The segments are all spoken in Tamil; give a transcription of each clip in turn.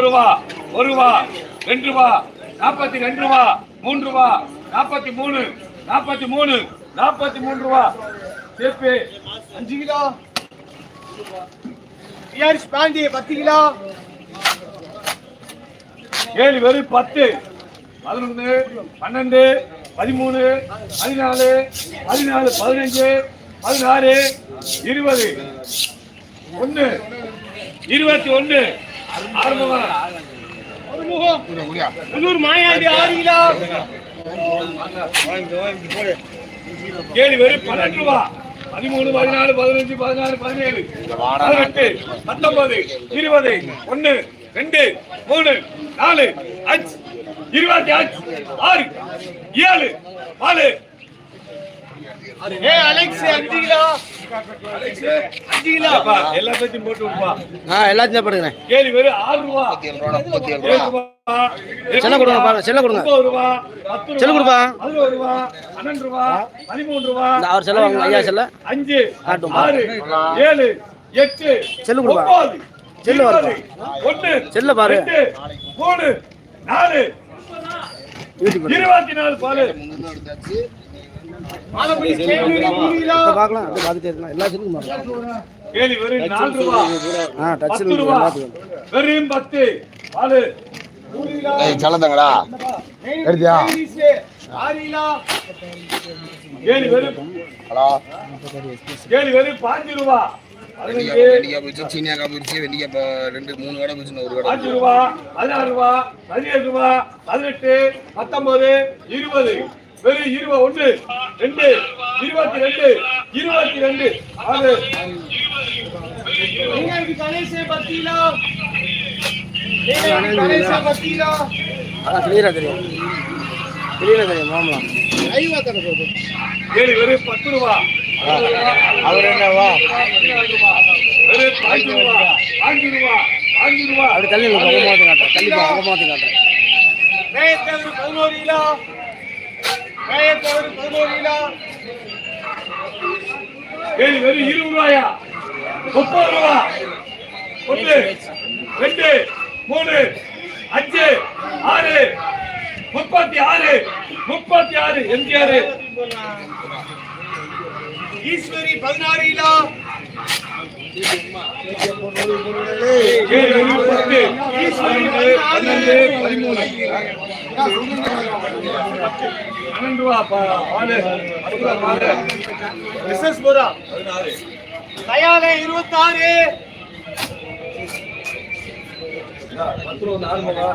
ரூபா, ஒரு ரூபா, 2 ரூபா, 42 ரூபா, 3 ரூபா, 43, 43 ரூபா. சேப்பு 5 கிலோ. BRS Pandi 10 kilo. கேலி வெறும் 10, 11, 12, 13, 14, 15, 16, 20, 1, 21. ஆறுமுகம் மாயாண்டி 6 கிலோ. கேலி வெறும் 12 ரூபா. 13, 14, 15, 16, 17, 18, 19, 20, 1, 2, 3, 4, 5, 25, 6, 7, 4. Alex 5 kilo. எல்லாத்தையும் போட்டு விடுப்பா. எல்லாத்தையும் போடுங்க. கேலி வெறும் 6 ரூபா. செல்ல கொடுங்க பாருங்க. செல்ல கொடுங்க. 9 ரூபா, 10 ரூபா, செல்ல கொடுப்பா. 11 ரூபா, 12 ரூபா, 13 ரூபா. அவர் செல்ல வாங்க ஐயா. செல்ல 5, 6, 7, 8. செல்ல கொடுப்பா. 9, செல்ல பாரு. 1, செல்ல பாரு. 2, 3, 4, 24 பாலு. பார்க்கலாம். அப்படியே பார்த்துட்டே இருக்கலாம். எல்லா செல்லுக்கும் கேலி வெறும் 4 ரூபா. 10 ரூபா. வெறும் 10 பாலு. சலந்தங்களா எடுத்தியா? கேலி வெறும் 5 ரூபா. 5 ரூபா, 16 ரூபா, 17 ரூபா, 18, 19, 20. வெறும் 21, 2, 22, 22. அது கணேஷ் 10 கிலோ. கிளியரா தெரியும். கிளியரா தெரியும். மாமலாம் கேலி வெறும் 10 ரூபா. அவர் என்னவா வெறும் 5 ரூபா. 5 ரூபா, 5 ரூபா. அப்படி தள்ளி முகமாத்து காட்டுறேன். தள்ளி முகமாத்து காட்டுறேன். 11 கிலோ. 11 கிலோ. கேலி வெறும் 20 ரூபாயா. 30 ரூபா. 1, 2, 3, 5, 6, 36, 36. எம்ஜிஆர் ஈஸ்வரி 16 கிலோ. கேலி வெறும் 10. ஈஸ்வரி 12, 13. 12 ரூபா பாலு. 10 ரூபா பாலு. மிஸ்ஸஸ் போரா 16. தயாலே 26. 10 ரூபா 4 ரூபா.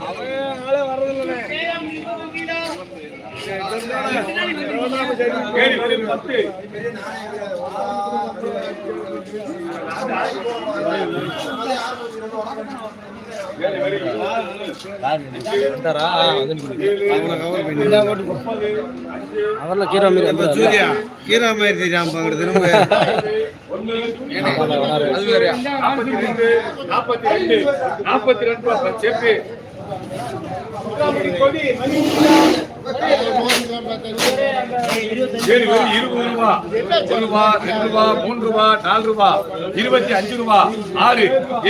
அவளே வரதில்லை. கேலி வெறும் 10. அவர்ல கீரா மீறி கீரா மாதிரி தெரியாம 42, 42 ரூபா சேப்பு. கேலி வெறும் 20 ரூபா. 1 ரூபா, 2 ரூபா, 3 ரூபா, 4 ரூபா, 25 ரூபா, 6,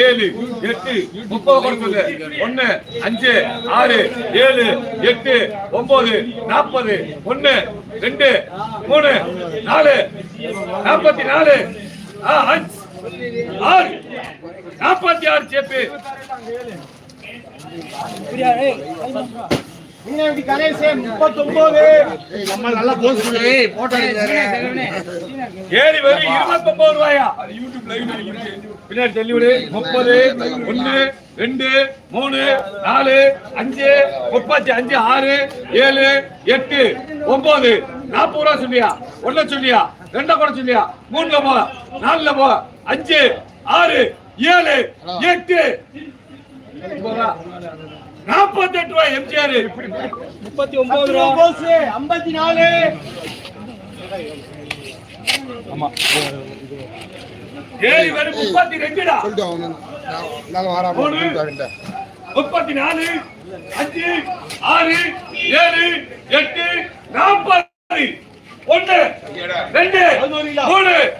7, 8, 30 கொடுக்குது. 1, 5, 6, 7, 8, 9, 40, 1, 2, 3, 4, 44, 5, 6, 46 சேப்பு. கணேஷ் 39. நல்லா போஸ்ட் கேலி வெறும் 29 ரூபாயா. யூடியூப் லைவ் நினைக்கிறேன். பின்னாடி தள்ளி விடு. 30, 1, 2, 3, 4, 5, 35, 6, 7, 8, 9, 40 ரூபா சொல்லியா? 1 சொல்லியா? 2 கூட சொல்லியா? 3ல போ, 4ல போ, 5, 6, 7, 8, 48 ரூபாய். எம்ஜிஆர் 39 ரூபாய். 54. ஆமா கேலி வெறும் 32டா. 34, 5, 6, 7, 8, 40. ஒன்று 2 3